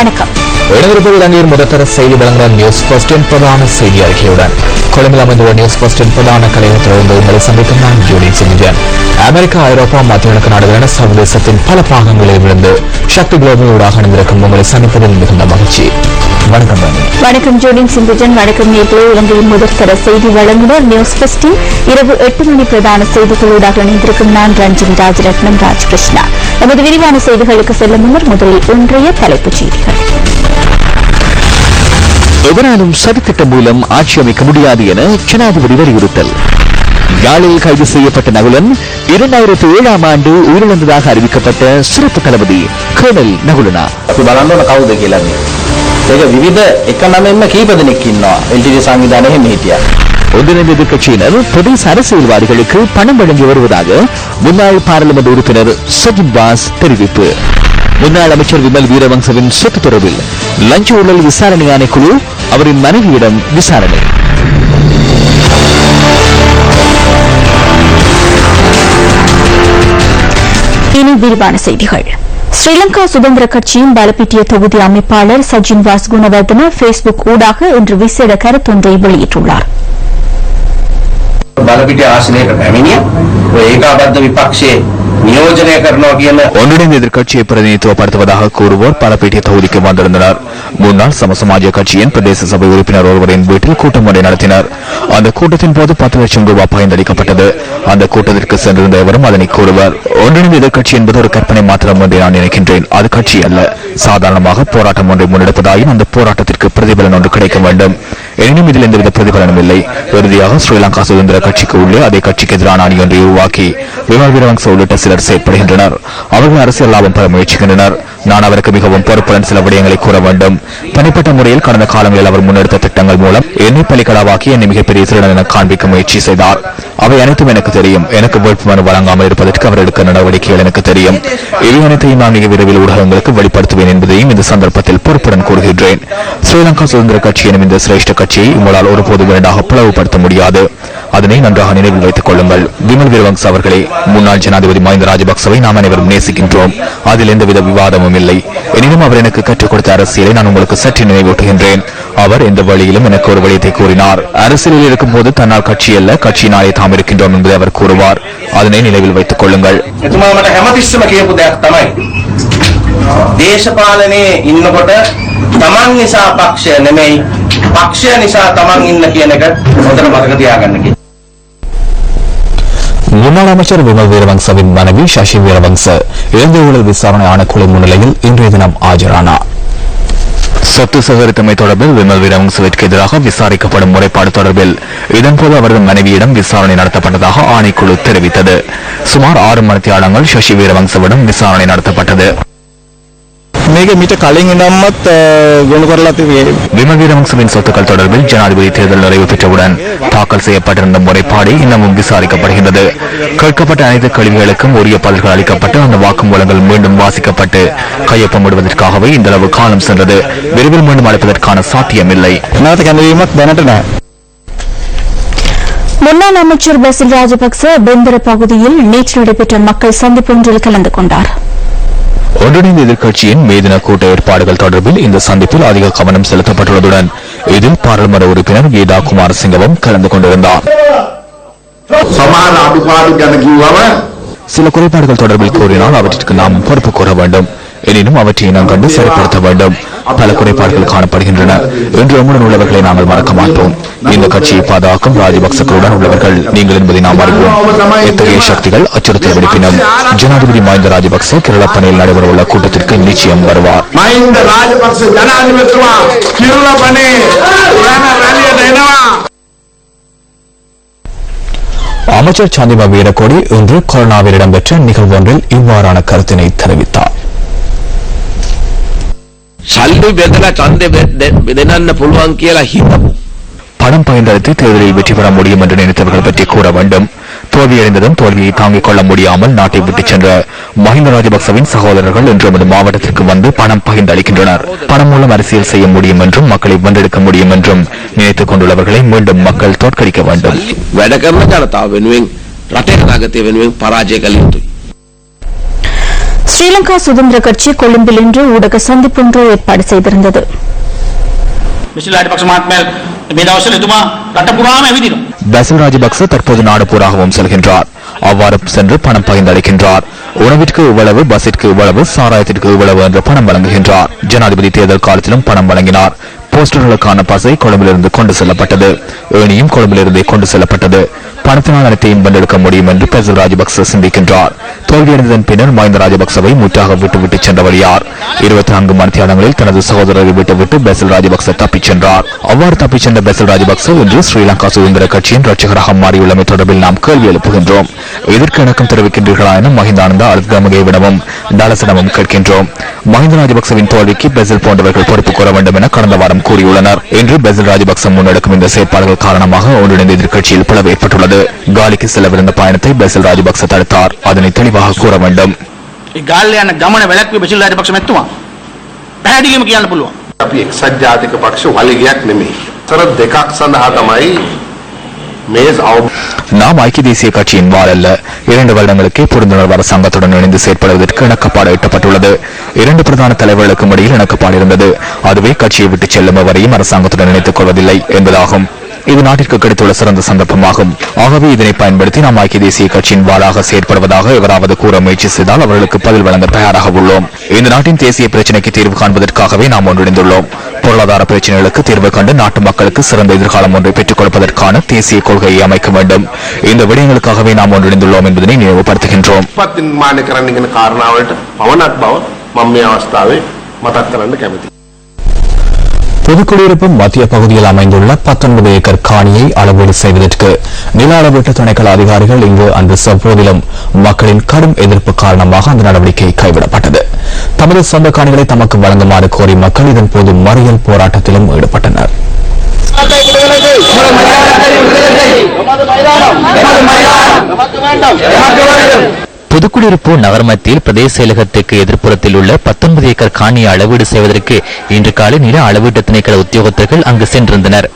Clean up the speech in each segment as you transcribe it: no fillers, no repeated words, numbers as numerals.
வணக்கம். இலங்கையின் முதற்தர செய்தி வழங்குகிற நியூஸ் ஃபர்ஸ்டின் பிரதான செய்தி அறிக்கையுடன் கொழும்பில் அமைந்துள்ள நியூஸ் ஃபர்ஸ்டின் பிரதான கலையகத்திலிருந்து உங்களை சந்திக்கும் நான் ஜூலி சிந்திஜன். அமெரிக்கா, ஐரோப்பா, மத்திய கிழக்கு நாடுகளான சர்வதேசத்தின் பல பாகங்களில் இருந்து சக்தி குளோபல் ஊடாக அணிந்திருக்கும் உங்களை சந்திப்பதில் மிகுந்த மகிழ்ச்சி. வணக்கம். வணக்கம் ஜூலி சிந்திஜன். வணக்கம் நேர்களே. இலங்கையின் முதற்தர செய்தி வழங்குனர் நியூஸ் ஃபர்ஸ்டின் இரவு 8 மணி பிரதான செய்திகளூடாக இணைந்திருக்கும் நான் ரஞ்சினி ராஜரத்னம் ராஜகிருஷ்ணா. நமது விரிவான செய்திகளுக்கு செல்லும் முன்னர் முதலில் இன்றைய தலைப்புச் செய்திகள். எவராலும் சதித்திட்டம் மூலம் ஆட்சி அமைக்க முடியாது என ஜனாதிபதி வலியுறுத்தல். யாழில் கைது செய்யப்பட்ட நகுலன் 2007ஆம் ஆண்டு உயிரிழந்ததாக அறிவிக்கப்பட்ட சிறப்பு தளபதி கர்னல் நகுலனா. ஒன்றிணைந்த எதிர்க்கட்சியினர் பிரதேச அரசியல்வாதிகளுக்கு பணம் வழங்கி வருவதாக முன்னாள் பாராளுமன்ற உறுப்பினர் சஜின் பாஸ் தெரிவிப்பு. முன்னாள் அமைச்சர் விமல் வீரவங்சவின் சொத்து தொடர்பில் லஞ்ச ஊழல் விசாரணை ஆணைக்குழு அவரின் மனைவியிடம் விசாரணை. இனி விரிவான செய்திகள். ஸ்ரீலங்கா சுதந்திர கட்சியின் பலப்பிட்டிய தொகுதி அமைப்பாளர் சஜின் வாஸ் குணவர்தன பேஸ்புக் ஊடாக இன்று விசேட கருத்தொன்றை வெளியிட்டுள்ளார். ஒன்றிணைந்த எதிர்க்கட்சியை பிரதிநிதித்துவப்படுத்துவதாக கூறுவோர் பலப்பீட்டிய தொகுதிக்கு வந்திருந்தனர். முன்னாள் சமசமாஜ கட்சியின் பிரதேச சபை உறுப்பினர் ஒருவரின் வீட்டில் கூட்டம் ஒன்றை நடத்தினர். அந்த கூட்டத்தின் போது 10 லட்சம் ரூபாய் பகிர்ந்தளிக்கப்பட்டது. அந்த கூட்டத்திற்கு சென்றிருந்த எவரும் அதனை கூறுவர். ஒன்றிணைந்த எதிர்க்கட்சி என்பது ஒரு கற்பனை மாத்திரம் என்று நான் நினைக்கின்றேன். அது கட்சி அல்ல. சாதாரணமாக போராட்டம் ஒன்றை முன்னெடுப்பதாயின் அந்த போராட்டத்திற்கு பிரதிபலன் ஒன்று கிடைக்க வேண்டும். எனினும் இதில் எந்தவித பிரதிபலனும் இல்லை. இறுதியாக ஸ்ரீலங்கா சுதந்திர கட்சிக்கு உள்ளே அதே கட்சிக்கு எதிரான அணி ஒன்றை உருவாக்கி விமல் வீரவங்ச உள்ளிட்ட சிலர் செயற்படுகின்றனர். அவர்கள் அரசியல் லாபம் பெற முயற்சிக்கின்றனர். நான் அவருக்கு மிகவும் பொறுப்புடன் சில விடயங்களை கூற வேண்டும். தனிப்பட்ட முறையில் கடந்த காலங்களில் அவர் முன்னெடுத்த திட்டங்கள் மூலம் என்னை பலிக்கடாவாக்கி என்னை மிகப்பெரிய திருடன் என காண்பிக்க முயற்சி செய்தார். அவை அனைத்தும் எனக்கு தெரியும். எனக்கு வேட்புமனு வழங்காமல் இருப்பதற்கு அவர் எடுக்க நடவடிக்கைகள் எனக்கு தெரியும். இவை அனைத்தையும் நான் மிக விரைவில் ஊடகங்களுக்கு வெளிப்படுத்துவேன் என்பதையும் இந்த சந்தர்ப்பத்தில் பொறுப்புடன் கூறுகின்றேன். ஸ்ரீலங்கா சுதந்திர கட்சி எனும் இந்த சிரேஷ்ட கட்சியை உங்களால் ஒருபோதும் இரண்டாக பிளவுபடுத்த முடியாது. அதனை நன்றாக நினைவில் வைத்துக் கொள்ளுங்கள். விமல் வீரவங்ச அவர்களே, முன்னாள் ஜனாதிபதி மஹிந்த ராஜபக்சவை நாம் அனைவரும் நேசிக்கின்றோம். அதில் எந்தவித விவாதமும் இல்லை. எனினும் அவர் எனக்கு கற்றுக் கொடுத்த அரசியலை நான் உங்களுக்கு சற்று நினைவூட்டுகின்றேன். அவர் எந்த வழியிலும் எனக்கு ஒரு வழியத்தை கூறினார். அரசியலில் இருக்கும் போது தன்னால் கட்சி அல்ல, கட்சியினாலே தாம் இருக்கின்றோம் என்பதை அவர் கூறுவார். அதனை நினைவில் வைத்துக் கொள்ளுங்கள். දේශපාලනයේ ඉන්නකොට තමන් නිසා පක්ෂය නෙමෙයි පක්ෂය නිසා තමන් ඉන්න කියන එක හොඳට මතක තියාගන්න කියලා. முன்னாள் அமைச்சர் விமல் வீரவங்சவின் மனைவி சசி வீரவங்ச இலங்கை ஊழல் விசாரணை ஆணைக்குழு முன்னிலையில் இன்றைய தினம் ஆஜரானார். சொத்து சேகரித்தமை தொடர்பில் விமல் வீரவங்சவிற்கு எதிராக விசாரிக்கப்படும் முறைப்பாடு தொடர்பில் இதன்போது அவரது மனைவியிடம் விசாரணை நடத்தப்பட்டதாக ஆணைக்குழு தெரிவித்தது. சுமார் 6 மணித்தியாலங்கள் சசி வீரவங்சவிடம் விசாரணை நடத்தப்பட்டது. விமல் வீரவங்சவின் சொத்துக்கள் தொடர்பில் ஜனாதிபதி தேர்தல் நிறைவு பெற்றவுடன் தாக்கல் செய்யப்பட்டிருந்த முறைப்பாடு இன்னமும் விசாரிக்கப்படுகின்றது. கேட்கப்பட்ட அனைத்து கேள்விகளுக்கும் உரிய பதில்கள் அளிக்கப்பட்டு அந்த வாக்குமூலங்கள் மீண்டும் வாசிக்கப்பட்டு கையொப்பமிடுவதற்காகவே இந்த அளவு காலம் சென்றது. விரைவில் மீண்டும் அழைப்பதற்கான சாத்தியமில்லை. முன்னாள் அமைச்சர் பசில் ராஜபக்ச பெந்தர பகுதியில் நேற்று நடைபெற்ற மக்கள் சந்திப்பு ஒன்றில் கலந்து கொண்டார். ஒன்றிணைந்த எதிர்க்கட்சியின் மேதின கூட்ட ஏற்பாடுகள் தொடர்பில் இந்த சந்திப்பில் அதிக கவனம் செலுத்தப்பட்டுள்ளதுடன் இதில் பாராளுமன்ற உறுப்பினர் கீதா குமாரசிங்கவும் கலந்து கொண்டிருந்தார். சில குறைபாடுகள் தொடர்பில் கூறினால் அவற்றிற்கு நாம் பொறுப்பு கூற வேண்டும். எனினும் அவற்றை நாம் கண்டு சரிப்படுத்த வேண்டும். பல குறைபாடுகள் காணப்படுகின்றன. இன்று நம்முடன் உள்ளவர்களை நாங்கள் மறக்க மாட்டோம். இந்த கட்சியை பாதுகாக்கும் ராஜபக்சக்களுடன் உள்ளவர்கள் நீங்கள் என்பதை நாம் அறிவோம். எத்தகைய சக்திகள் அச்சுறுத்தல் விடுப்பினும் ஜனாதிபதி மஹிந்த ராஜபக்ச கிருளப்பனையில் நடைபெறவுள்ள கூட்டத்திற்கு நிச்சயம் வருவார். அமைச்சர் சந்திமா வீரக்கோடி இன்று கொரோனாவில் இடம்பெற்ற நிகழ்வு ஒன்றில் இவ்வாறான கருத்தினை தெரிவித்தார். பணம் பயன்படுத்தி தேர்தலில் வெற்றி பெற முடியும் என்று நினைத்தவர்கள் பற்றி கூற வேண்டும். தோல்வியடைந்ததும் தோல்வியை தாங்கிக் கொள்ள முடியாமல் நாட்டை விட்டுச் சென்ற மஹிந்த ராஜபக்சவின் சகோதரர்கள் இன்று நமது மாவட்டத்திற்கு வந்து பணம் பகிர்ந்தளிக்கின்றனர். பணம் மூலம் அரசியல் செய்ய முடியும் என்றும் மக்களை வென்றெடுக்க முடியும் என்றும் நினைத்துக் கொண்டுள்ளவர்களை மீண்டும் மக்கள் தோற்கடிக்க வேண்டும். ஸ்ரீலங்கா சுதந்திர கட்சி கொழும்பில் இன்று ஊடக சந்திப்பொன்று ஏற்பாடு செய்திருந்தது. பசில் ராஜபக்ச தற்போது நாடு பூராகவும் செல்கின்றார். அவ்வாறு சென்று பணம் பகிர்ந்தளிக்கின்றார். உணவிற்கு இவ்வளவு, பஸ்ஸிற்கு இவ்வளவு, சாராயத்திற்கு இவ்வளவு என்று பணம் வழங்குகின்றார். ஜனாதிபதி தேர்தல் காலத்திலும் பணம் வழங்கினார். போஸ்டர்களுக்கான பசை கொழும்பிலிருந்து கொண்டு செல்லப்பட்டது. ஏணியும் கொழும்பிலிருந்தே கொண்டு செல்லப்பட்டது. பணத்தினால் அனைத்தையும் வென்றெடுக்க முடியும் என்று பசில் ராஜபக்ச சிந்திக்கின்றார். தோல்வியடைந்ததன் பின்னர் மஹிந்த ராஜபக்சவை முற்றாக விட்டுவிட்டு சென்றவர் யார்? 24 மணித்தியாலங்களில் தனது சகோதரரை விட்டுவிட்டு பசில் ராஜபக்ச தப்பிச் சென்றார். அவ்வாறு தப்பிச் சென்ற பசில் ராஜபக்ச இன்று ஸ்ரீலங்கா சுதந்திர கட்சியின் ரட்சகராக மாறியுள்ளமை தொடர்பில் நாம் கேள்வி எழுப்புகின்றோம். இதற்கு இணக்கம் தெரிவிக்கின்றீர்களா என மஹிந்தானந்த அலுத்கமகேவிடமும் டாலசிடமும் கேட்கின்றோம். மஹிந்த ராஜபக்சவின் தோல்விக்கு பசில் போன்றவர்கள் பொறுப்பு கூற வேண்டும் என கடந்த வாரம் கூறியுள்ளனர். இன்று பசில் ராஜபக்ச முன்னெடுக்கும் இந்த செயற்பாடுகள் காரணமாக ஒன்றிணைந்த எதிர்க்கட்சியில் பிளவு ஏற்பட்டுள்ளது. காலிக்கு செல்லவிருந்த பயணத்தை பசில் ராஜபக்ச தடுத்தார். அதனை தெளிவாக கூற வேண்டும். நாம் ஐக்கிய தேசிய கட்சியின் வாள் அல்ல. 2 வருடங்களுக்கே புரிந்துணர்வு அரசாங்கத்துடன் இணைந்து செயற்படுவதற்கு இணக்கப்பாடு எட்டப்பட்டுள்ளது. 2 பிரதான தலைவர்களுக்கும் இடையில் இணக்கப்பாடு இருந்தது. அதுவே கட்சியை விட்டு செல்லும் வரையும் அரசாங்கத்துடன் இணைத்துக் கொள்வதில்லை என்பதாகும். இது நாட்டிற்கு கிடைத்துள்ள சிறந்த சந்தர்ப்பமாகும். ஆகவே இதனை பயன்படுத்தி நாம் ஐக்கிய தேசிய கட்சியின் வாளாக செயற்படுவதாக எவராவது கூற முயற்சி செய்தால் அவர்களுக்கு பதில் வழங்க தயாராக உள்ளோம். இந்த நாட்டின் தேசிய பிரச்சினைக்கு தீர்வு காண்பதற்காகவே நாம் ஒன்றிணைந்துள்ளோம். பொருளாதார பிரச்சனைகளுக்கு தீர்வு கண்டு நாட்டு மக்களுக்கு சிறந்த எதிர்காலம் ஒன்றை பெற்றுக் கொடுப்பதற்கான தேசிய கொள்கையை அமைக்க வேண்டும். இந்த விடயங்களுக்காகவே நாம் ஒன்றிணைந்துள்ளோம் என்பதனை நினைவுபடுத்துகின்றோம். புதுக்குடியிருப்பு மத்திய பகுதியில் அமைந்துள்ள 19 ஏக்கர் காணியை அளவீடு செய்வதற்கு நில அளவீட்டு திணைக்கள அதிகாரிகள் இங்கு அன்று செவ்வாயிலும் மக்களின் கடும் எதிர்ப்பு காரணமாக அந்த நடவடிக்கை கைவிடப்பட்டது. தமது சொந்த காணிகளை தமக்கு வழங்குமாறு கோரி மக்கள் இதன்போது மறியல் போராட்டத்திலும் ஈடுபட்டனர். புதுக்குடியிருப்பு நகர் மத்தியில் பிரதேச செயலகத்துக்கு எதிர்ப்புறத்தில் உள்ள 19 ஏக்கர் காணியை அளவீடு செய்வதற்கு இன்று காலை நில அளவீட்டு திணைக்கள உத்தியோகத்தர்கள் அங்கு சென்றிருந்தனர்.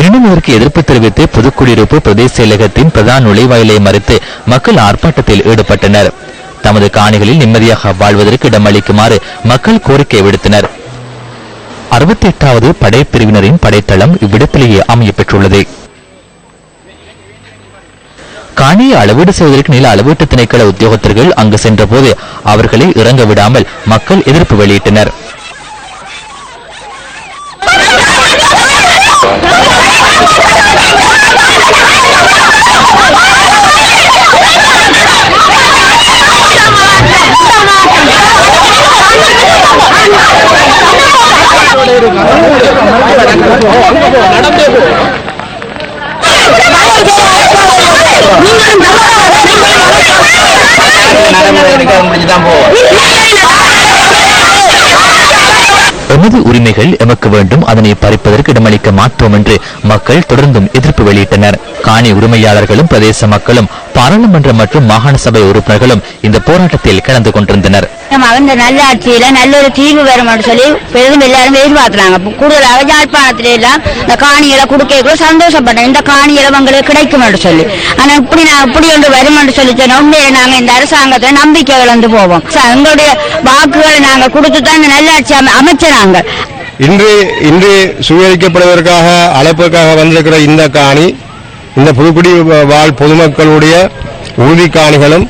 எனினும் இதற்கு எதிர்ப்பு தெரிவித்து புதுக்குடியிருப்பு பிரதேச செயலகத்தின் பிரதான நுழைவாயிலை மறித்து மக்கள் ஆர்ப்பாட்டத்தில் ஈடுபட்டனர். தமது காணிகளில் நிம்மதியாக வாழ்வதற்கு இடமளிக்குமாறு மக்கள் கோரிக்கை விடுத்தனர். 68வது படைப்பிரிவினரின் படைத்தளம் இவ்விடத்திலேயே அமைய பெற்றுள்ளது. காணியை அளவீடு செய்வதற்கு நில அளவீட்டு திணைக்கள உத்தியோகத்தர்கள் அங்கு சென்றபோது அவர்களை இறங்க விடாமல் மக்கள் எதிர்ப்பு வெளியிட்டனர். எமது உரிமைகள் எமக்கு வேண்டும், அதனை பறிப்பதற்கு இடமளிக்க மாட்டோம் என்று மக்கள் தொடர்ந்தும் எதிர்ப்பு வெளியிட்டனர். காணி உரிமையாளர்களும் பிரதேச மக்களும் பாராளுமன்ற மற்றும் மாகாண சபை உறுப்பினர்களும் இந்த போராட்டத்தில் கலந்து கொண்டிருந்தனர். இந்த நல்லாட்சியில நல்ல ஒரு தீர்வு வரும் சொல்லி பெரிதும் எல்லாரும் எதிர்பார்க்கிறாங்க. கூடுதலாக யாழ்ப்பாணத்தில எல்லாம் இந்த காணிகளை கொடுக்க சந்தோஷப்பட்டேன். இந்த காணிகளை உங்களுக்கு கிடைக்கும் என்று சொல்லி. ஆனா இப்படி ஒன்று வரும் என்று சொல்லி சொன்னோம்னே நாங்க இந்த அரசாங்கத்தை நம்பிக்கை இழந்து போவோம். எங்களுடைய வாக்குகளை நாங்க கொடுத்துதான் இந்த நல்லாட்சி அமைச்சராங்க. இன்று சுவீகரிக்கப்படுவதற்காக அழைப்புக்காக வந்திருக்கிற இந்த காணி இந்த புதுக்குடி வாழ் பொதுமக்களுடைய உறுதி காணிகளும்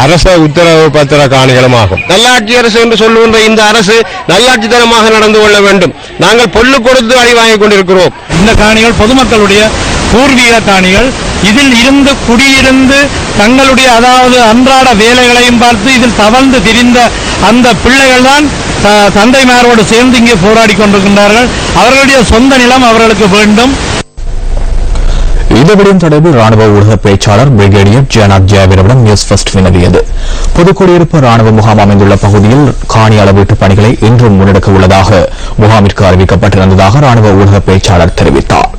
அரச உத்தரவு பத்திர காணிகளும் ஆகும். நல்லாட்சி அரசு என்று சொல்லுகின்ற இந்த அரசு நல்லாட்சித்தனமாக நடந்து கொள்ள வேண்டும். நாங்கள் பொல்லு கொடுத்து அடி வாங்கிக் கொண்டிருக்கிறோம். இந்த காணிகள் பொதுமக்களுடைய பூர்வீக காணிகள். இதில் இருந்து குடியிருந்து தங்களுடைய அதாவது அன்றாட வேலைகளையும் பார்த்து இதில் தவழ்ந்து திரிந்த அந்த பிள்ளைகள் தான் தந்தைமாரோடு சேர்ந்து இங்கே போராடி கொண்டிருக்கின்றார்கள். அவர்களுடைய சொந்த நிலம் அவர்களுக்கு வேண்டும். இந்த விடயம் தொடர்பில் ராணுவ ஊடக பேச்சாளர் பிரிகேடியர் ஜெயநாத் ஜெயவீரவிடம் நியூஸ் ஃபர்ஸ்ட் வினவியது. புதுக்குடியிருப்பு ராணுவ முகாம் அமைந்துள்ள பகுதியில் காணி அளவீட்டு பணிகளை இன்றும் முன்னெடுக்க உள்ளதாக முகாமிற்கு அறிவிக்கப்பட்டிருந்ததாக ராணுவ ஊடக பேச்சாளர் தெரிவித்தார்.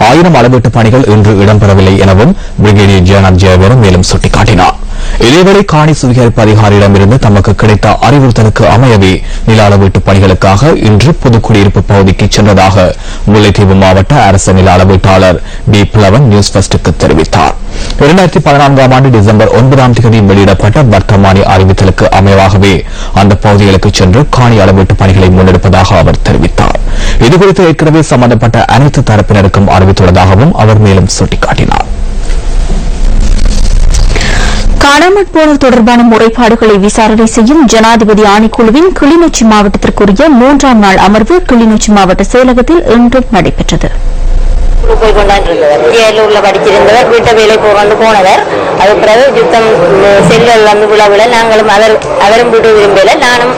1000 அளவீட்டு பணிகள் இன்று இடம்பெறவில்லை எனவும் பிரிகேடியர் ஜெயநாத் ஜெயவீரன் மேலும் சுட்டிக்காட்டினார். இதேவேளை காணி சுவீகரிப்பு அதிகாரியிடமிருந்து தமக்கு கிடைத்த அறிவுறுத்தலுக்கு அமையவே நில அளவீட்டு பணிகளுக்காக இன்று புதுக்குடியிருப்பு பகுதிக்கு சென்றதாக முல்லைத்தீவு மாவட்ட அரசு நில அளவீட்டாளர் பி பிளவன் நியூஸ் ஃபர்ஸ்டுக்கு தெரிவித்தார். 2014ஆம் ஆண்டு டிசம்பர் 9ஆம் தேதி வெளியிடப்பட்ட வர்த்தமானி அறிவித்தலுக்கு அமைவாகவே அந்த பகுதிகளுக்கு சென்று காணி அளவீட்டு பணிகளை முன்னெடுப்பதாக அவர் தெரிவித்தார். இதுகுறித்து ஏற்கனவே சம்பந்தப்பட்ட அனைத்து தரப்பினருக்கும் அறிவித்துள்ளதாகவும் அவர் மேலும் சுட்டிக்காட்டினார். காணாமற் போனது தொடர்பான முறைப்பாடுகளை விசாரணை செய்யும் ஜனாதிபதி ஆணைக்குழுவின் கிளிநொச்சி மாவட்டத்திற்குரிய 3ஆம் நாள் அமர்வு கிளிநொச்சி மாவட்ட செயலகத்தில் இன்றும் நடைபெற்றது. போய் கொண்டாண்டிருந்தவர் ஏலூர்ல படிச்சிருந்தவர் வீட்டை வேலை போனவர். அது பிறகு யுத்தம் செல்கள் வந்து விழாவில நாங்களும் அவரும் வீட்டு விரும்பல, நானும்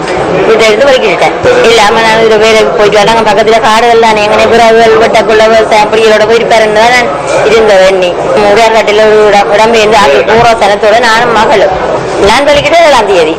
வீட்டை எடுத்து வலிக்கிட்டேன். இல்லாம நான் இது வேலைக்கு போயிட்டு வராங்க. பக்கத்துல காடுகள் தானே எங்கனே பிறகு வெட்டக்குள்ள அப்படியோட போயிருப்பாருன்னு தான் நான் இருந்தவன். உடையார்காட்டில் ஒரு இடம்பெயர்ந்து அங்கே பூரா தனத்தோட நானும் மகளும் நான் வலிக்கிட்டு 7ஆம் தேதி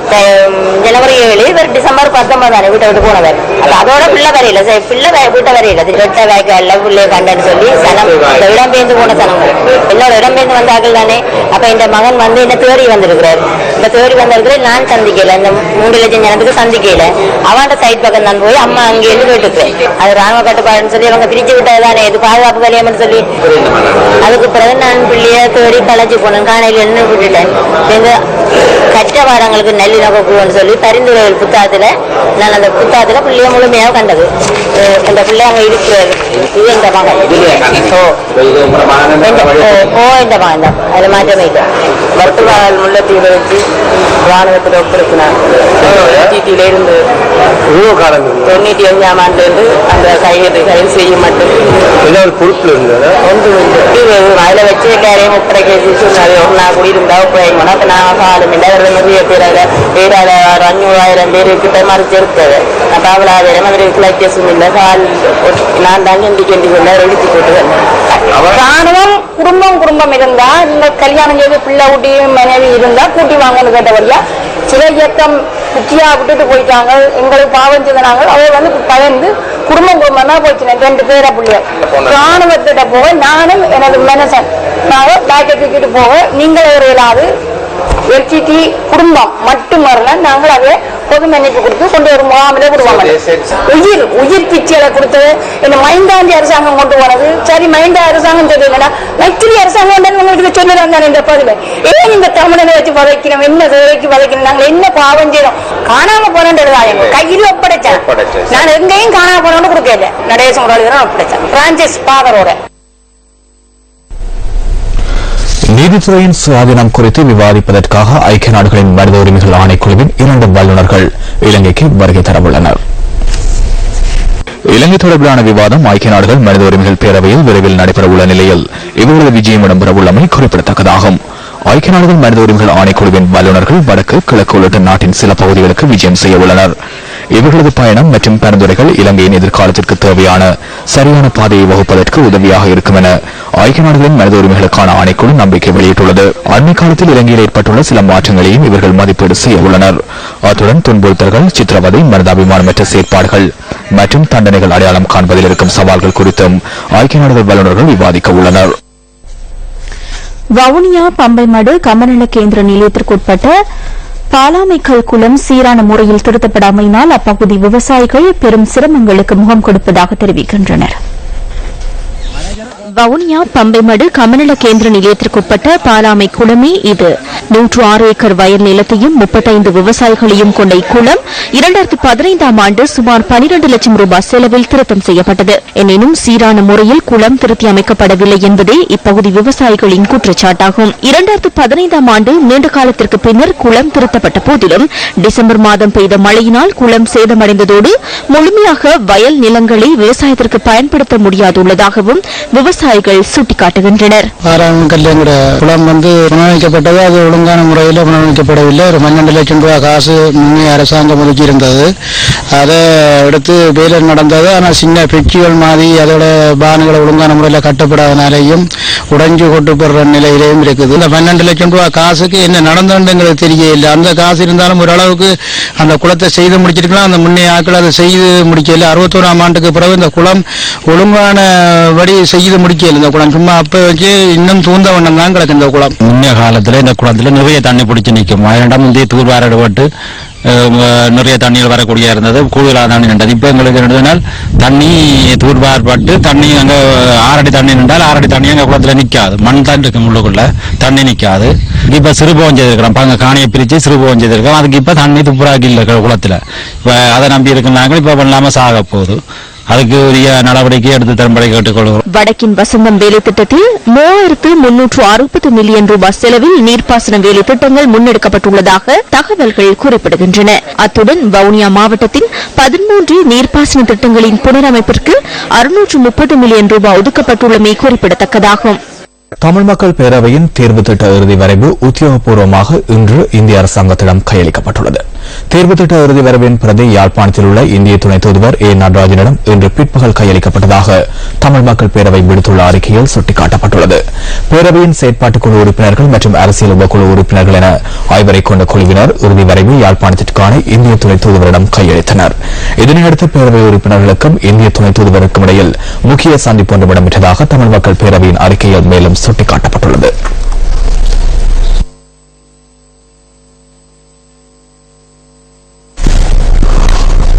ஜனவரி 7 இவர் டிசம்பர் 19 தானே வீட்டை விட்டு போனவர். அதோட பிள்ளை வரையில பிள்ளை வீட்டை வரையில ரெட்ட வேக்கல்ல பிள்ளைய கண்டன்னு சொல்லி சனம் இடம்பெயர்ந்து போன சனங்கள் என்னோட இடம்பெயர்ந்து வந்தார்கள் தானே. அப்ப இந்த மகன் வந்து என்ன தேடி வந்திருக்கிறார். இந்த தேடி வந்திருக்கிறேன் நான் சந்திக்கல, இந்த 3 லட்சம் ஜனத்துக்கு சந்திக்கல. அவன் சைட் பக்கம் தான் போய் அம்மா அங்கே இருந்து போயிட்டுருக்கேன். அது ராணுவ கட்டுப்பாடுன்னு சொல்லி அவங்க பிரிச்சு விட்டதுதானே, இது பாதுகாப்பு வலையம்னு சொல்லி. அதுக்கு பிறகு நான் பிள்ளைய தேடி களைச்சு போனேன். காணையில் என்ன விட்டுட்டேன். எங்க கற்ற வாரங்களுக்கு நல்லிணக்கம்னு சொல்லி பரிந்துரைகள் புத்தகத்துல நான் அந்த புத்தகத்துல பிள்ளைய முழுமையாக கண்டது. இந்த பிள்ளை அங்க இருக்கிறது. இது இந்த மகன் இந்த மகன் தான். அதுல மாற்றமே இல்லை. மருத்துவர்கள் முல்லத்தீவிர வச்சு ராணுவத்தில் ஒப்படைச்சினார். டிடியில இருந்து 95ஆம் ஆண்டு இருந்து அந்த கைது செய்யும் மட்டும் பொறுப்பு இருந்தது. அதுல வச்சு எல்லாரையும் ஒப்படைக்க சொன்னாரு. ஒரு நாள் குடியிருந்தா ஒப்படைக்கணும். அப்ப நான் காலம் இல்லை நிறைய பேர் 500,000 பேர் கிட்ட மறைச்சு இருக்கிறது. அப்ப அவ்வளோ மாதிரி கிளச்சஸும் இல்லை. கால் நான் தான் கெண்டி கொள்ள எடுத்து போட்டு ராணுவம் குடும்பம் இருந்தா இந்த கல்யாணம் செய்து பிள்ளை ஊட்டி மனைவி இருந்தா கூட்டி வாங்கன்னு கேட்டபடியா சில இயக்கம் குச்சியா விட்டுட்டு போயிட்டாங்க. எங்களுக்கு பாவம் செய்தாங்க. அவர் வந்து பயந்து குடும்பம் தான் போச்சு. 2 பேரை பிள்ளைய ராணுவத்திட்ட போக நானும் எனது மனசன் பேக்கை தூக்கிட்டு போக நீங்களே ஒரு இல்லாது எல்டிடி குடும்பம் மட்டும் வரல. நாங்கள் அதே பொது மன்னிப்பு கொடுத்து கொண்டு ஒரு முகாமிலே விடுவாங்க. உயிர் பிச்சைகளை கொடுத்தது இந்த மைந்தாண்டி அரசாங்கம் கொண்டு போனது. சரி மைந்தா அரசாங்கம் தெரியலன்னா மைத்திரி அரசாங்கம் உங்களுக்கு சொல்லலாம் இந்த பதில. ஏன் இந்த தமிழனை வச்சு வதைக்கணும், என்ன வேலைக்கு வதைக்கணும், நாங்கள் என்ன பாவம் செய்யறோம். காணாம போனேன் கையில் ஒப்படைச்சேன். நான் எங்கேயும் காணாம போனோன்னு கொடுக்கல. நடேசம் ஒப்படைச்சேன் பிரான்சிஸ் பாதரோட. நீதித்துறையின் சுயாதீனம் குறித்து விவாதிப்பதற்காக ஐக்கிய நாடுகளின் மனித உரிமைகள் ஆணைக்குழுவின் 2 வல்லுநர்கள் இலங்கைக்கு வருகை தரவுள்ளனர். இலங்கை தொடர்பிலான விவாதம் ஐக்கிய நாடுகள் மனித உரிமைகள் பேரவையில் விரைவில் நடைபெறவுள்ள நிலையில் இவர்களது விஜயம் இடம்பெறவுள்ளமை குறிப்பிடத்தக்கதாகும். ஐக்கிய நாடுகள் மனித உரிமைகள் ஆணைக்குழுவின் வல்லுநர்கள் வடக்கு கிழக்கு உள்ளிட்ட நாட்டின் சில பகுதிகளுக்கு விஜயம் செய்ய உள்ளனர். இவர்களது பயணம் மற்றும் பரிந்துரைகள் இலங்கையின் எதிர்காலத்திற்கு தேவையான சரியான பாதையை வகுப்பதற்கு உதவியாக இருக்கும் என ஐக்கிய நாடுகளின் மனித உரிமைகளுக்கான ஆணைக்குழு நம்பிக்கை வெளியிட்டுள்ளது. அண்மை காலத்தில் இலங்கையில் ஏற்பட்டுள்ள சில மாற்றங்களையும் இவர்கள் மதிப்பீடு செய்ய உள்ளனர். அத்துடன் துன்புறுத்தல்கள், சித்திரவதை, மனிதாபிமானமற்ற செயற்பாடுகள் மற்றும் தண்டனைகள் அடையாளம் காண்பதில் இருக்கும் சவால்கள் குறித்தும் ஐக்கிய நாடுகள் வல்லுநர்கள் விவாதிக்க உள்ளனர். வவுனியா பம்பைமடு கமநல கேந்திர நிலையத்திற்குட்பட்ட பாலாமைக்கல் குளம் சீரான முறையில் திருத்தப்படாமையினால் அப்பகுதி விவசாயிகள் பெரும் சிரமங்களுக்கு முகம் கொடுப்பதாக தெரிவிக்கின்றனர். வவுனியா பம்பைமடு கமநல கேந்திர நிலையத்திற்குட்பட்ட பாலாமை குளமே இது. 106 ஏக்கர் வயல் நிலத்தையும் 35 விவசாயிகளையும் கொண்ட இக்குளம் 2015ஆம் ஆண்டு சுமார் 12 லட்சம் ரூபாய் செலவில் திருத்தம் செய்யப்பட்டது. எனினும் சீரான முறையில் குளம் திருத்தி அமைக்கப்படவில்லை என்பதே இப்பகுதி விவசாயிகளின் குற்றச்சாட்டாகும். 2015ஆம் ஆண்டு நீண்ட காலத்திற்கு பின்னர் குளம் திருத்தப்பட்ட போதிலும் டிசம்பர் மாதம் பெய்த மழையினால் குளம் சேதமடைந்ததோடு முழுமையாக வயல் நிலங்களை விவசாயத்திற்கு பயன்படுத்த முடியாதுள்ளதாகவும் விவசாயிகள் சுட்டிக்காட்டுகின்றனர். குளம் வந்து புனரமைக்கப்பட்டது. அது ஒழுங்கான முறையில் புனரமைக்கப்படவில்லை. ஒரு 12 லட்சம் ரூபாய் காசு முன்னே அரசாங்கம் ஒதுக்கி இருந்தது. அதை எடுத்து வேலை நடந்தது. ஆனால் சின்ன பெட்சிகள் மாதிரி அதோட பானுகளை ஒழுங்கான முறையில் கட்டப்படாதனாலேயும் உடைஞ்சு கொட்டுப்படுற நிலையிலேயும் இருக்குது. இந்த 12 லட்சம் ரூபாய் காசுக்கு என்ன நடந்ததுங்கிறது தெரியல. அந்த காசு இருந்தாலும் ஓரளவுக்கு அந்த குளத்தை செய்து முடிச்சிருக்கலாம். அந்த முன்னே ஆக்கள் அதை செய்து முடிக்கல. 61ஆம் ஆண்டுக்கு பிறகு இந்த குளம் ஒழுங்கான வழி செய்து முடிக்க வைக்கல இந்த குளம், சும்மா அப்ப வச்சு இன்னும் தூந்த வண்ணம் தான் கிடக்கு இந்த குளம். முன்னைய காலத்துல இந்த குளத்துல நிறைய தண்ணி பிடிச்சி நிற்கும். 2 முந்தைய தூர்வாரப்பட்டு நிறைய தண்ணியில் வரக்கூடிய இருந்தது, கூடுதலாக தண்ணி நின்றது. இப்போ எங்களுக்கு என்னதுனால் தண்ணி தூர்வாரப்பட்டு தண்ணி அங்கே 6 அடி தண்ணி நின்றால் 6 அடி தண்ணி அங்கே குளத்துல நிற்காது, மண் தான் இருக்கு உள்ளுக்குள்ள, தண்ணி நிற்காது. இப்போ சிறுபோகம் செய்திருக்கிறோம், இப்போ அங்கே காணியை பிரித்து சிறுபோகம் செய்திருக்கோம். அதுக்கு இப்போ தண்ணி துப்புராக்கி இல்லை குளத்துல. இப்போ அதை நம்பி இருக்கிறாங்க, இப்போ இல்லாமல் சாக போகுது. அதுக்கு உரிய நடவடிக்கை எடுத்து தரும்படி கேட்டுக்கொள்கிறோம். வடக்கின் வசந்தம் வேலை திட்டத்தில் 3360 மில்லியன் ரூபாய் செலவில் நீர்ப்பாசன வேலை திட்டங்கள் முன்னெடுக்கப்பட்டுள்ளதாக தகவல்கள் குறிப்பிடுகின்றன. அத்துடன் வவுனியா மாவட்டத்தின் 13 நீர்ப்பாசன திட்டங்களின் புனரமைப்பிற்கு 630 மில்லியன் ரூபாய் ஒதுக்கப்பட்டுள்ளமை குறிப்பிடத்தக்கதாகும். தமிழ் மக்கள் பேரவையின் தேர்வு திட்ட இறுதி வரைவு உத்தியோகபூர்வமாக இன்று இந்திய அரசாங்கத்திடம் கையளிக்கப்பட்டுள்ளது. தேர்வு திட்ட இறுதி வரைவின் பிரதி யாழ்ப்பாணத்தில் உள்ள இந்திய துணை தூதுவர் ஏ நடராஜனிடம் இன்று பிற்பகல் கையளிக்கப்பட்டதாக தமிழ் மக்கள் பேரவை விடுத்துள்ள அறிக்கையில் சுட்டிக்காட்டப்பட்டுள்ளது. பேரவையின் செயற்பாட்டுக் குழு உறுப்பினர்கள் மற்றும் அரசியல் உபக்குழு உறுப்பினர்கள் என 5 கொண்ட குழுவினர் இறுதி வரைவு யாழ்ப்பாணத்திற்கான இந்திய துணை தூதுவரிடம் கையளித்தனர். இதனையடுத்து பேரவை உறுப்பினர்களுக்கும் இந்திய துணை தூதுவருக்கும் இடையில் முக்கிய சந்திப்பு ஒன்று இடம்பெற்றதாக தமிழ் மக்கள் பேரவையின் அறிக்கையில் மேலும் சுட்டிக்காட்டப்பட்டுள்ளது.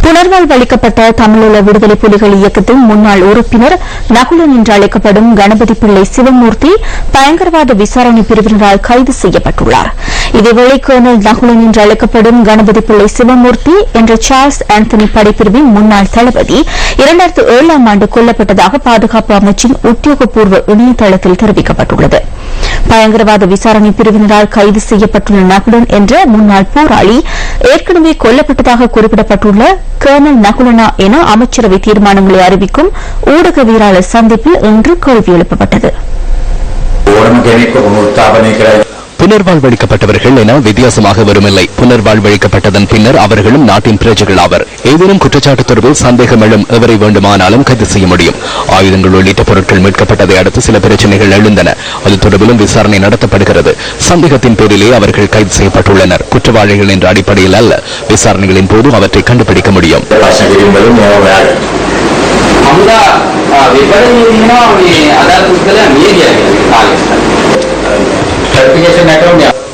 புனர்வாழ்வு அளிக்கப்பட்ட தமிழீழ விடுதலை புலிகள் இயக்கத்தின் முன்னாள் உறுப்பினர் நகுலன் என்று அழைக்கப்படும் கணபதி பிள்ளை சிவமூர்த்தி பயங்கரவாத விசாரணை பிரிவினரால் கைது செய்யப்பட்டுள்ளார். இதேவேளை கர்னல் நகுலன் என்று அழைக்கப்படும் கணபதி பிள்ளை சிவமூர்த்தி என்ற சார்ல்ஸ் ஆந்தனி படைப்பிரிவின் முன்னாள் தளபதி 2007ஆம் ஆண்டு கொல்லப்பட்டதாக பாதுகாப்பு அமைச்சின் உத்தியோகபூர்வ இணையதளத்தில் தெரிவிக்கப்பட்டுள்ளது. பயங்கரவாத விசாரணை பிரிவினரால் கைது செய்யப்பட்டுள்ள நகுலன் என்ற முன்னாள் போராளி ஏற்கனவே கொல்லப்பட்டதாக குறிப்பிடப்பட்டுள்ள கர்னல் நகுலனா என அமைச்சரவை தீர்மானங்களை அறிவிக்கும் ஊடகவியலாளர் சந்திப்பில் இன்று கேள்வி எழுப்பப்பட்டது. புனர்வாழ்வளிக்கப்பட்டவர்கள் என வித்தியாசமாக வருமில்லை. புனர்வாழ்வளிக்கப்பட்டதன் பின்னர் அவர்களும் நாட்டின் பிரஜைகள் ஆவர். ஏதேனும் குற்றச்சாட்டு தொடர்பில் சந்தேகம் எழும் எவரை வேண்டுமானாலும் கைது செய்ய முடியும். ஆயுதங்கள் உள்ளிட்ட பொருட்கள் மீட்கப்பட்டதை அடுத்து சில பிரச்சனைகள் எழுந்தன. அது தொடர்பிலும் விசாரணை நடத்தப்படுகிறது. சந்தேகத்தின் பேரிலே அவர்கள் கைது செய்யப்பட்டுள்ளனர். குற்றவாளிகள் என்ற அடிப்படையில் அல்ல. விசாரணைகளின் போது அவற்றை கண்டுபிடிக்க முடியும்.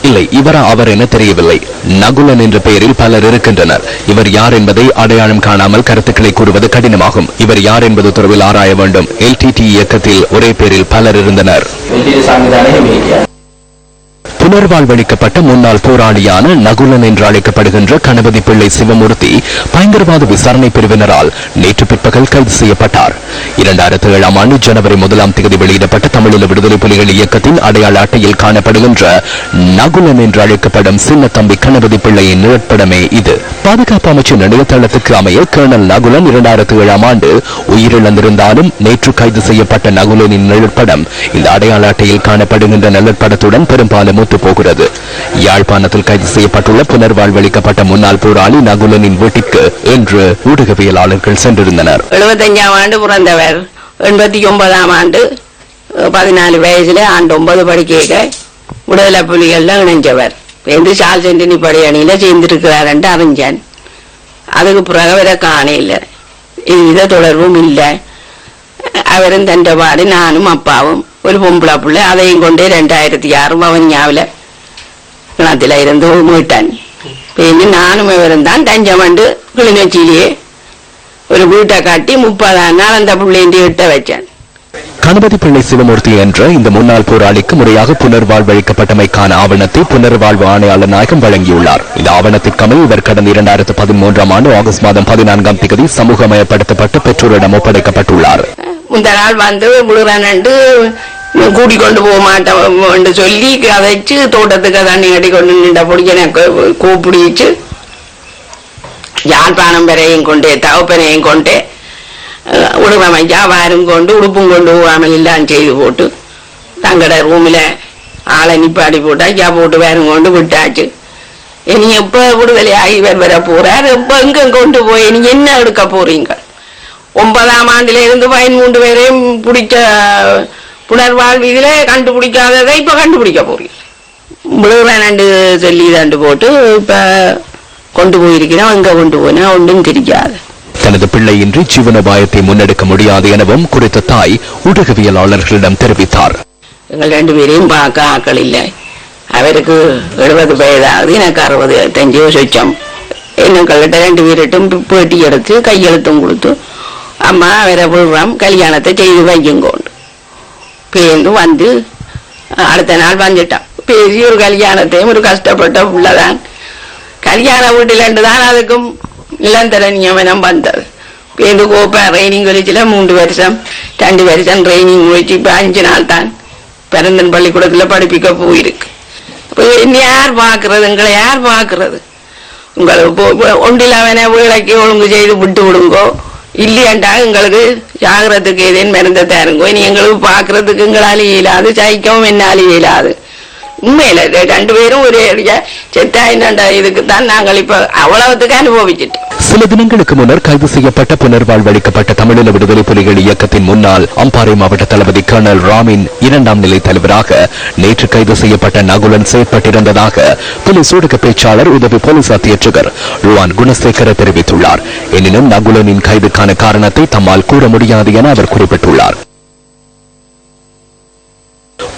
இல்லை, இவரா அவர் என தெரியவில்லை. நகுலன் என்ற பெயரில் பலர் இருக்கின்றனர். இவர் யார் என்பதை அடையாளம் காணாமல் கருத்துக்களை கூறுவது கடினமாகும். இவர் யார் என்பது தொடர்பில் ஆராய வேண்டும். LTT இயக்கத்தில் ஒரே பேரில் பலர் இருந்தனர். புனர்வாழ்வளிக்கப்பட்ட முன்னாள் போராளியான நகுலன் என்று அழைக்கப்படுகின்ற கணபதி பிள்ளை சிவமூர்த்தி பயங்கரவாத விசாரணை பிரிவினரால் நேற்று பிற்பகல் கைது செய்யப்பட்டார். 2007ஆம் ஆண்டு ஜனவரி 1ஆம் தேதி வெளியிடப்பட்ட தமிழீழ விடுதலை புலிகள் இயக்கத்தின் அடையாள அட்டையில் காணப்படுகின்ற நகுலன் என்று அழைக்கப்படும் சின்ன தம்பி கணபதி பிள்ளையின் நிழற்படமே இது. பாதுகாப்பு அமைச்சின் இணையதளத்துக்கு அமைய கர்னல் நகுலன் 2007ஆம் ஆண்டு உயிரிழந்திருந்தாலும் நேற்று கைது செய்யப்பட்ட நகுலனின் நிழற்படம் இந்த அடையாள அட்டையில் காணப்படுகின்ற நிழற்படத்துடன் பெரும்பாலும் போகிறது. யாழ்ப்பாணத்தில் கைது செய்யப்பட்டுள்ள புனர்வாழ்வளிக்கப்பட்ட முன்னாள் போராளி நகுலனின் வீட்டிற்கு இன்று ஊடகவியலாளர்கள் சென்றிருந்தனர். 75ஆம் ஆண்டு பிறந்தவர். 89ஆம் ஆண்டு 14 வயசுல ஆண்டு 9 படிக்க விடுதலை புலிகள்ல இணைஞ்சவர். சார்ல்ஸ் ஆண்டனி படை அணியில சேர்ந்திருக்கிறார் என்று அறிஞ்சேன். அதுக்கு பிறகு அவரை காண இல்லை, எவ்வித தொடர்பும் இல்லை. அவரும் தண்டபாடு நானும் அப்பாவும் ஒரு பொம்பளை பிள்ளை, அதையும் கொண்டு 2006 வவுனியாவில் கிணத்துல இருந்து மீட்டான். நானும் இவரும் தான் தஞ்சமண்டு கிளிநொச்சியிலேயே ஒரு வீட்டை காட்டி 30 நாள் அந்த பிள்ளைண்டி விட்ட வச்சேன். கணபதி பிள்ளை சிவமூர்த்தி என்ற இந்த முன்னாள் போராளிக்கு முறையாக புனர்வாழ்வளிக்கப்பட்டமைக்கான ஆவணத்தை புனர்வாழ்வு ஆணையாளர் நாயகம் வழங்கியுள்ளார். இந்த ஆவணத்திற்கமை இவர் கடந்த 2013ஆம் ஆண்டு ஆகஸ்ட் மாதம் 14ஆம் தேதி சமூகமயப்படுத்தப்பட்டு பெற்றோரிடம் ஒப்படைக்கப்பட்டுள்ளார். இந்த நாள் வந்து முழுவனண்டு கூட்டிக் கொண்டு போக மாட்டோம் சொல்லி கதைச்சு தோட்டத்துக்கு தண்ணி கட்டி கொண்டு நின்ற பிடிக்க கூப்பிடிச்சு யாழ்ப்பாணம் பெறையும் கொண்டே தவப்பனையும் கொண்டே உடுமையா வாரும் கொண்டு உடுப்பும் கொண்டு போகாமல் எல்லாம் செய்து போட்டு தங்கட ரூமில் ஆளை நிப்பாடி போட்டா ஐயா போட்டு வேறும் கொண்டு விட்டாச்சு. இனி எப்ப விடுதலை ஆகி வர போறார், எப்ப எங்க கொண்டு போய் நீ என்ன எடுக்க போறீங்க? 9ஆம் ஆண்டுல இருந்து 13 பேரையும் பிடிச்ச புனர்வாழ்வு இதுல கண்டுபிடிக்காததை இப்ப கண்டுபிடிக்க போறீங்க. விடுவேனண்டு சொல்லி தாண்டு போட்டு இப்ப கொண்டு போயிருக்கிறோம். எங்க கொண்டு போனா ஒன்றும் தெரியாது. தனது பிள்ளையின்றி ஜீவனோபாயத்தை முன்னெடுக்க முடியாது எனவும் குறித்த தாய் ஊடகவியலாளர்களிடம் தெரிவித்தார். எங்கள் 2 பேரையும் பார்க்க ஆக்கள் இல்லை. அவருக்கு 70 வயதாகுது, எனக்கு 65 சொச்சம். எங்கள்கிட்ட 2 பேரிட்டும் பேட்டி எடுத்து கையெழுத்தும் கொடுத்து அம்மா அவரை விடுறோம், கல்யாணத்தை செய்து வையுங்கோண்டு பேருந்து வந்து அடுத்த நாள் வந்துட்டான். பேசி ஒரு கல்யாணத்தையும் ஒரு கஷ்டப்பட்ட உள்ளதான் கல்யாண வீட்டில் தான் அதுக்கும் நிலந்தர நியமனம் வந்தது. பேருந்து கோப்பை ட்ரைனிங் வலிச்சுல 3 வருஷம் 2 வருஷம் ட்ரைனிங் வச்சு இப்ப 5 நாள் தான் பிறந்தன் பள்ளிக்கூடத்துல படிப்பிக்க போயிருக்கு. என்ன யார் பாக்குறது, எங்களை யார் பாக்குறது? உங்களுக்கு ஒன்றில் வேலைக்கு ஒழுங்கு செய்து விட்டு விடுங்கோ, இல்லையாண்டா எங்களுக்கு ஜாகிரத்துக்கு ஏதேன்னு மருந்த தருங்கோ. இனி எங்களுக்கு பாக்குறதுக்கு எங்களால இயலாது, சைக்கவும் என்னால இயலாது. உண்மையில 2 பேரும் ஒரே செத்தா என்னண்டா இதுக்குத்தான் நாங்கள் இப்ப அவ்வளவுக்கு அனுபவிச்சுட்டோம். சில தினங்களுக்கு முன்னர் கைது செய்யப்பட்ட புனர்வாழ்வளிக்கப்பட்ட தமிழீழ விடுதலை புலிகள் இயக்கத்தின் முன்னாள் அம்பாறை மாவட்ட தளபதி கர்னல் ராமின் 2ஆம் நிலை தலைவராக நேற்று கைது செய்யப்பட்ட நகுலன் செயற்பட்டிருந்ததாக போலீஸ் ஊடக பேச்சாளர் உதவி போலீஸ் அத்தியட்சகர் ருவான் குணசேகர தெரிவித்துள்ளார். எனினும் நகுலனின் கைதுக்கான காரணத்தை தம்மால் கூற முடியாது என அவர் குறிப்பிட்டுள்ளார்.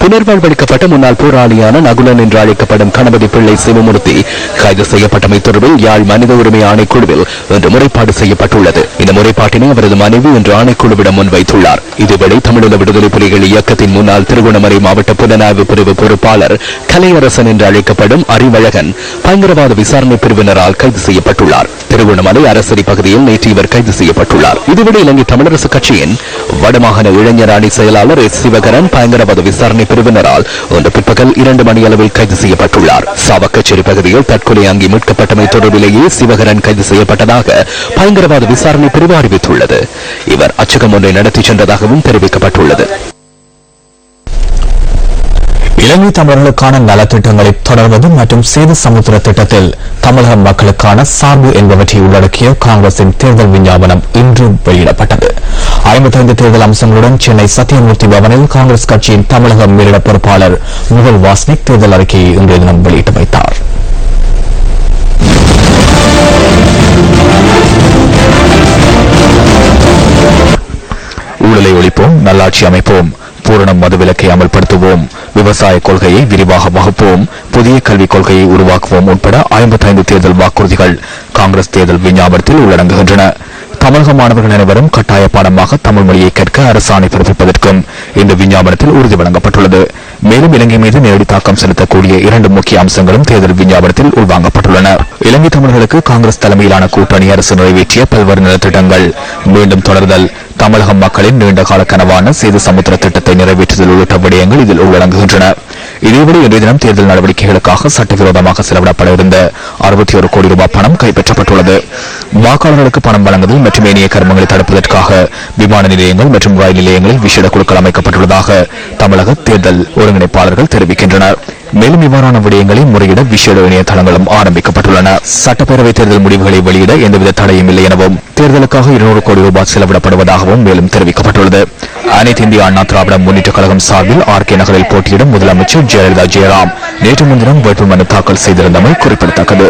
புனர்வாழ்வளிக்கப்பட்ட முன்னாள் போராளியான நகுலன் என்று அழைக்கப்படும் கணபதி பிள்ளை சிவமூர்த்தி கைது செய்யப்பட்டமை தொடர்பில் யாழ் மனித உரிமை ஆணைக்குழுவில் இன்று முறைப்பாடு செய்யப்பட்டுள்ளது. இந்த முறைப்பாட்டினை அவரது மனைவி இன்று ஆணைக்குழுவிடம் முன்வைத்துள்ளார். இதுவேளை தமிழீழ விடுதலை புலிகள் இயக்கத்தின் முன்னாள் திருகோணமலை மாவட்ட புலனாய்வு பிரிவு பொறுப்பாளர் கலையரசன் என்று அழைக்கப்படும் அறிவழகன் பயங்கரவாத விசாரணை பிரிவினரால் கைது செய்யப்பட்டுள்ளார். திருகோணமலை அரசரி பகுதியில் நேற்று இவர் கைது செய்யப்பட்டுள்ளார். இதுவேளை இலங்கை தமிழரசு கட்சியின் வடமாகாண இளைஞர் அணி செயலாளர் எஸ் சிவகரன் பயங்கரவாத விசாரணை பிரிவினரால் இன்று பிற்பகல் 2 மணி அளவில் கைது செய்யப்பட்டுள்ளார். சாவக்கச்சேரி பகுதியில் தற்கொலை அங்கி மீட்கப்பட்டமை தொடர்பிலேயே சிவகரன் கைது செய்யப்பட்டதாக பயங்கரவாத விசாரணை பிரிவு அறிவித்துள்ளது. இவர் அச்சகம் ஒன்றை நடத்தி சென்றதாகவும் தெரிவிக்கப்பட்டுள்ளது. இலங்கை தமிழர்களுக்கான நலத்திட்டங்களை தொடர்வது மற்றும் சேது சமுத்திர திட்டத்தில் தமிழக மக்களுக்கான சார்பு என்பவற்றை உள்ளடக்கிய காங்கிரசின் தேர்தல் விஞ்ஞாபனம் இன்று வெளியிடப்பட்டது. 55 தேர்தல் அம்சங்களுடன் சென்னை சத்தியமூர்த்தி பவனில் காங்கிரஸ் கட்சியின் தமிழக மேலிட பொறுப்பாளர் முகுல் வாஸ்னிக் தேர்தல் அறிக்கையை இன்றைய தினம் வெளியிட்டு வைத்தார். ஊழலை ஒழிப்போம், நல்லாட்சி அமைப்போம், பூரண மதுவிலக்கை அமல்படுத்துவோம், விவசாய கொள்கையை விரிவாக வகுப்போம், புதிய கல்விக் கொள்கையை உருவாக்குவோம் உட்பட 55 தேர்தல் வாக்குறுதிகள் காங்கிரஸ் தேர்தல் விஞ்ஞாபனத்தில் உள்ளடங்குகின்றன. தமிழக மாணவர்கள் அனைவரும் கட்டாய பாடமாக தமிழ் மொழியை கற்க அரசாணை பிறப்பிப்பதற்கும் இந்த விஞ்ஞாபனத்தில் உறுதி வழங்கப்பட்டுள்ளது. மேலும் இலங்கை மீது நேரடி தாக்கம் செலுத்தக்கூடிய 2 முக்கிய அம்சங்களும் தேர்தல் விஞ்ஞாபனத்தில் உள்வாங்கப்பட்டுள்ளன. இலங்கை தமிழர்களுக்கு காங்கிரஸ் தலைமையிலான கூட்டணி அரசு நிறைவேற்றிய பல்வேறு நலத்திட்டங்கள் மீண்டும் தொடர்தல், தமிழக மக்களின் நீண்டகால கனவான சேது சமுத்திர திட்டத்தை நிறைவேற்றுதல் உள்ளிட்ட விடயங்கள் இதில் உள்ளடங்குகின்றன. இதேபடி இன்றைய தினம் தேர்தல் நடவடிக்கைகளுக்காக சட்டவிரோதமாக செலவிடப்பட இருந்த 61 கோடி ரூபாய் பணம் கைப்பற்றப்பட்டுள்ளது. வாக்காளர்களுக்கு பணம் வழங்குதல் மற்றும் ஏனைய கர்மங்களை தடுப்பதற்காக விமான நிலையங்கள் மற்றும் ரயில் நிலையங்களில் விசேட குழுக்கள் அமைக்கப்பட்டுள்ளதாக தமிழக தேர்தல் ஒருங்கிணைப்பாளர்கள் தெரிவிக்கின்றனர். மேலும் இவ்வாறான விடயங்களை முறையிட விசேட இணையதளங்களும் ஆரம்பிக்கப்பட்டுள்ளன. சட்டப்பேரவை தேர்தல் முடிவுகளை வெளியிட எந்தவித தடையும் இல்லை எனவும் தேர்தலுக்காக 200 கோடி ரூபாய் செலவிடப்படுவதாகவும் மேலும் தெரிவிக்கப்பட்டுள்ளது. அனைத்து இந்திய அண்ணா திராவிட முன்னேற்ற கழகம் சார்பில் RK நகரில் போட்டியிடும் முதலமைச்சர் ஜெயலலிதா ஜெயராம் நேற்று முன்தினம் வேட்புமனு தாக்கல் செய்திருந்தமை குறிப்பிடத்தக்கது.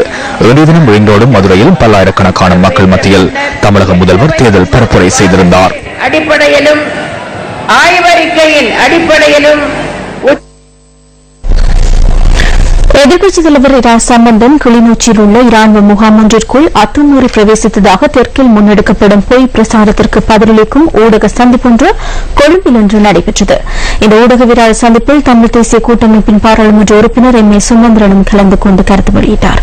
இன்றைய தினம் ஈரோடு மதுரையில் பல்லாயிரக்கணக்கான மக்கள் மத்தியில் தமிழக முதல்வர் தேர்தல் பரப்புரை செய்திருந்தார். அடிப்படையிலும் ஆய்வறிக்கையின் அடிப்படையிலும் எதிர்க்கட்சித் தலைவர் இரா சம்பந்தன் கிளிநொச்சியில் உள்ள இராணுவ முகாம் ஒன்றிற்குள் அத்துமீறி பிரவேசித்ததாக தெற்கில் முன்னெடுக்கப்படும் பொய் பிரசாரத்திற்கு பதிலளிக்கும் ஊடக சந்திப்பொன்று கொழும்பில் இன்று நடைபெற்றது. இந்த ஊடகவியலாளர் சந்திப்பில் தமிழ் தேசிய கூட்டமைப்பின் பாராளுமன்ற உறுப்பினர் MA சுமந்திரனும் கலந்து கொண்டு கருத்து வெளியிட்டார்.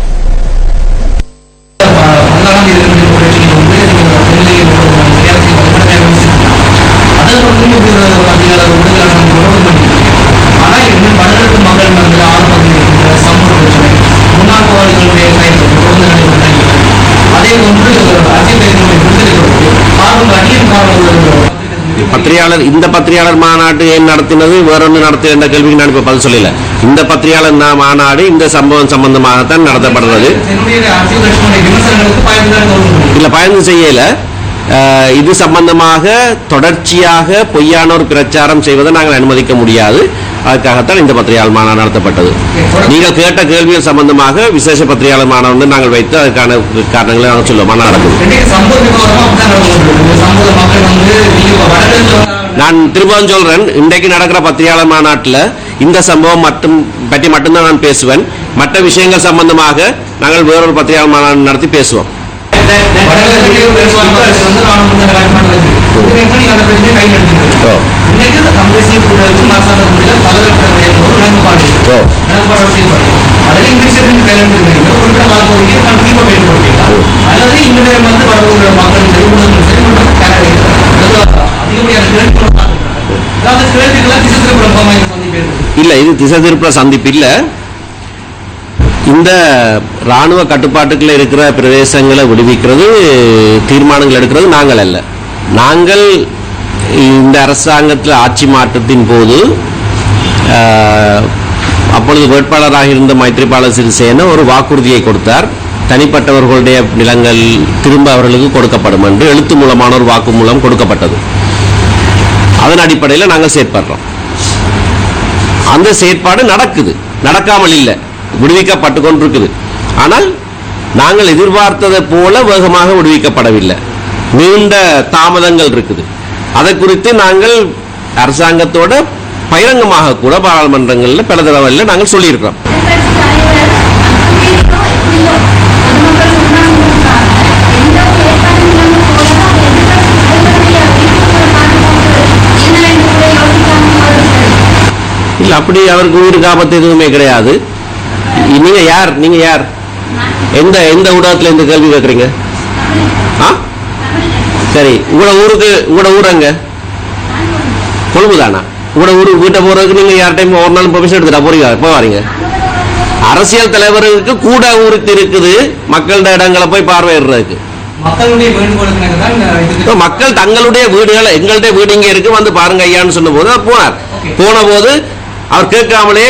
பத்திரிகையாளர் இந்த பத்திரிகையாளர் மாநாடு ஏன் நடத்தினது வேறொன்று நடத்தின என்ற கேள்விக்கு நான் இப்ப பதில் சொல்லல. இந்த பத்திரிகையாளர் மாநாடு இந்த சம்பவம் சம்பந்தமாகத்தான் நடத்தப்படுறது. இல்ல பயந்து செய்யல, இது சம்பந்தமாக தொடர்ச்சியாக பொய்யான ஒரு பிரச்சாரம் செய்வதை நாங்கள் அனுமதிக்க முடியாது. அதுக்காகத்தான் இந்த பத்திரிகையாளர் மாநாடு நடத்தப்பட்டது. நீங்கள் கேட்ட கேள்விகள் சம்பந்தமாக விசேஷ பத்திரிகையாளர் மாநாடு நாங்கள் வைத்து அதுக்கான காரணங்களை நாங்கள் சொல்லுவோம். நடக்குது. நான் திரும்பவும் சொல்றேன், இன்றைக்கு நடக்கிற பத்திரிகையாளர் மாநாட்டில் இந்த சம்பவம் பற்றி மட்டும்தான் நான் பேசுவேன். மற்ற விஷயங்கள் சம்பந்தமாக நாங்கள் வேறொரு பத்திரிகையாளர் மாநாடு நடத்தி பேசுவோம். இல்ல, இது திசை திருப்புற சந்திப்பு இல்ல. இந்த ராணுவ கட்டுப்பாட்டுக்குள்ள இருக்கிற பிரதேசங்களை விடுவிக்கிறது, தீர்மானங்கள் எடுக்கிறது நாங்கள் அல்ல. நாங்கள் இந்த அரசாங்கத்தில் ஆட்சி மாற்றத்தின் போது அப்பொழுது வேட்பாளராக இருந்த மைத்ரிபால சிறிசேன ஒரு வாக்குறுதியை கொடுத்தார். தனிப்பட்டவர்களுடைய நிலங்கள் திரும்ப அவர்களுக்கு கொடுக்கப்படும் என்று எழுத்து மூலமான ஒரு வாக்குமூலம் கொடுக்கப்பட்டது. அதன் அடிப்படையில் நாங்கள் செயற்படுறோம். அந்த செயற்பாடு நடக்குது, நடக்காமல் இல்லை, விடுவிக்கப்பட்டு கொண்டிருக்குது. ஆனால் நாங்கள் எதிர்பார்த்ததை போல வேகமாக விடுவிக்கப்படவில்லை, நீண்ட தாமதங்கள் இருக்குது. அதை குறித்து நாங்கள் அரசாங்கத்தோட பகிரங்கமாக கூட பாராளுமன்றங்களில் பல தடவைகளில் நாங்கள் சொல்லியிருக்கிறோம். இல்ல, அப்படி அவருக்கு உயிருக்கு ஆபத்து எதுவுமே கிடையாது. நீங்க யார் எந்த ஊடகத்தில் இந்த கேள்வி கேட்குறீங்க? சரி, உங்களோட ஊர் அங்க கொழும்புதானா? உங்களோட ஊர் வீட்டை போறதுக்கு நீங்க யார் டைம் ஒரு நாள் பெர்மிஷன் எடுத்துட்டா போறீங்க? அரசியல் தலைவர்களுக்கு கூட ஊருக்கு இருக்குது மக்களோட இடங்களை போய் பார்வையிடுறதுக்கு. மக்கள் தங்களுடைய வீடுகளை, எங்கள்கிட்ட வீடு இங்க இருக்கு வந்து பாருங்க ஐயான்னு சொன்ன போது போன போது அவர் கேட்காமலே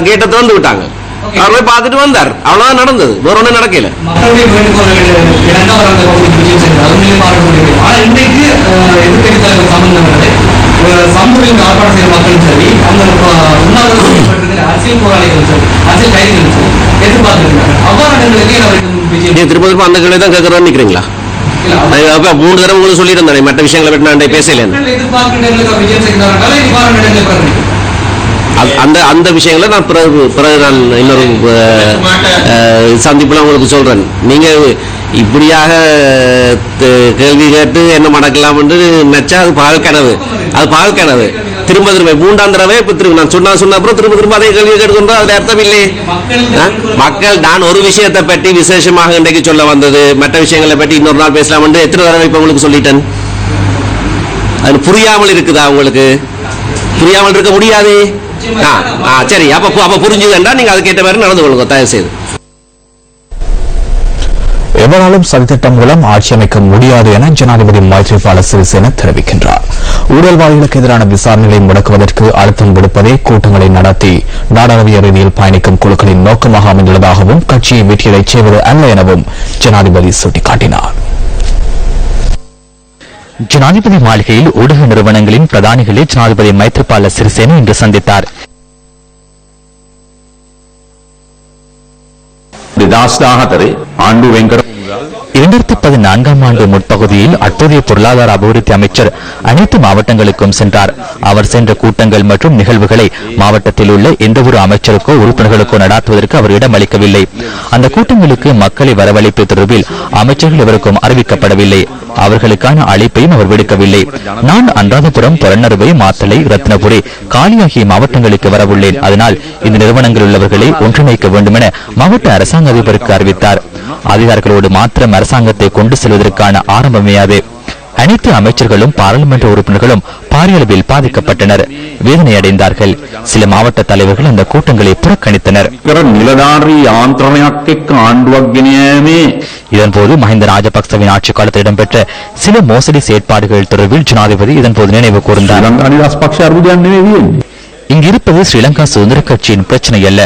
கேட்டை திறந்து விட்டாங்க. அவர் போய் பார்த்துட்டு வந்தார். அவ்வளவுதான் நடந்தது, வேற ஒன்றும் நடக்கல. திரும்ப திரும்ப அந்த கேள்வி தான் கேட்கறோம்னு நினைக்கிறீங்களா? 3 தடவை உங்களுக்கு சொல்லிட்டு இருந்தேன், மற்ற விஷயங்களை பற்றி நான் பேசல. அந்த விஷயங்களை நான் பிறகு நான் இன்னொரு சந்திப்புல உங்களுக்கு சொல்றேன். நீங்க இப்படியாக கேள்வி கேட்டு என்ன மடக்கலாம் என்று நினைச்சா அது பால் கனவு. திரும்ப 3ஆம் தடவை நான் சொன்ன அப்புறம் திரும்ப அதே கேள்வி கேட்கின்றோம். அதுல அர்த்தம் இல்லை. மக்கள் நான் ஒரு விஷயத்தை பற்றி விசேஷமாக இன்றைக்கு சொல்ல வந்தது, மற்ற விஷயங்களை பற்றி இன்னொரு நாள் பேசலாம் என்று எத்தனை தடவை இப்ப உங்களுக்கு சொல்லிட்டேன். அது புரியாமல் இருக்குதா உங்களுக்கு? புரியாமல் இருக்க முடியாது. சரி, அப்ப புரிஞ்சுதா? நீங்க அதுக்கேற்ற மாதிரி நடந்து கொள்ளுங்க தயவு செய்து. எவராலும் சதித்திட்டம் மூலம் ஆட்சி அமைக்க முடியாது என ஜனாதிபதி மைத்ரிபால சிறிசேன தெரிவிக்கின்றார். ஊழல்வாதிகளுக்கு எதிரான விசாரணைகளை முடக்குவதற்கு அழுத்தம் விடுப்பதே கூட்டங்களை நடத்தி நாடளாவிய ரீதியில் பயணிக்கும் குழுக்களின் நோக்கமாக அமைந்துள்ளதாகவும் கட்சியை வெற்றியடைச் செய்வது அல்ல எனவும் ஜனாதிபதி சுட்டிக்காட்டினார். ஜனாதிபதி மாளிகையில் ஊடக நிறுவனங்களின் பிரதானிகளை ஜனாதிபதி மைத்ரிபால சிறிசேன இன்று சந்தித்தார். 2014 ஆண்டு முற்பகுதியில் அப்போதைய பொருளாதார அபிவிருத்தி அமைச்சர் அனைத்து மாவட்டங்களுக்கும் சென்றார். அவர் சென்ற கூட்டங்கள் மற்றும் நிகழ்வுகளை மாவட்டத்தில் உள்ள எந்த ஒரு அமைச்சருக்கோ உறுப்பினர்களுக்கோ நடாத்துவதற்கு அவர் இடம் அளிக்கவில்லை. அந்த கூட்டங்களுக்கு மக்களை வரவழைப்பு தொடர்பில் அமைச்சர்கள் எவருக்கும் அறிவிக்கப்படவில்லை. அவர்களுக்கான அழைப்பையும் அவர் விடுக்கவில்லை. நான் அனுராதபுரம், பொரன்னறுவை, மாத்தளை, ரத்னபுரி, காலி ஆகிய மாவட்டங்களுக்கு வரவுள்ளேன். அதனால் இந்த நிறுவனங்கள் உள்ளவர்களை ஒன்றிணைக்க வேண்டும் என மாவட்ட அரசாங்க அதிபருக்கு அறிவித்தார். அதிகாரிகளோடு மாத்திரம் அரசாங்கத்தை கொண்டு செல்வதற்கான ஆரம்பமே அது. அனைத்து அமைச்சர்களும் பாராளுமன்ற உறுப்பினர்களும் பாரிய அளவில் பாதிக்கப்பட்டனர், வேதனை அடைந்தார்கள். சில மாவட்ட தலைவர்கள் அந்த கூட்டங்களை புறக்கணித்தனர். இதன்போது மஹிந்த ராஜபக்சவின் ஆட்சி காலத்தில் இடம்பெற்ற சில மோசடி செயற்பாடுகள் தொடர்பில் ஜனாதிபதி இதன்போது நினைவு கூர்ந்தார். இங்கிருப்பது ஸ்ரீலங்கா சுதந்திர கட்சியின் பிரச்சனை அல்ல.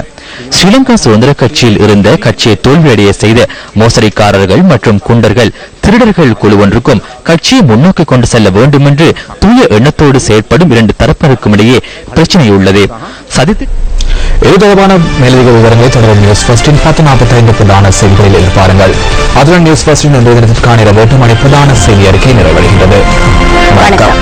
ஸ்ரீலங்கா சுதந்திர கட்சியில் இருந்த கட்சியை தோல்வியடைய செய்த மோசடிக்காரர்கள் மற்றும் குண்டர்கள் திருடர்கள் குழு ஒன்றுக்கும் கட்சியை முன்னோக்கி கொண்டு செல்ல வேண்டும் என்று தூய எண்ணத்தோடு செயற்படும் இரண்டு தரப்பிற்கும் இடையே பிரச்சனை உள்ளது. இது தொடர்பான மேலதிக விவரங்களை தொடரும் நியூஸ் ஃபர்ஸ்டின் 10:45 பிரதான செய்திகளில் எதிர்பாருங்கள். அதுடன் நியூஸ் ஃபர்ஸ்டின் இன்றைய தினத்திற்கான 8 மணி பிரதான செய்தி அறிக்கை நிறைவடைகின்றது. வணக்கம்.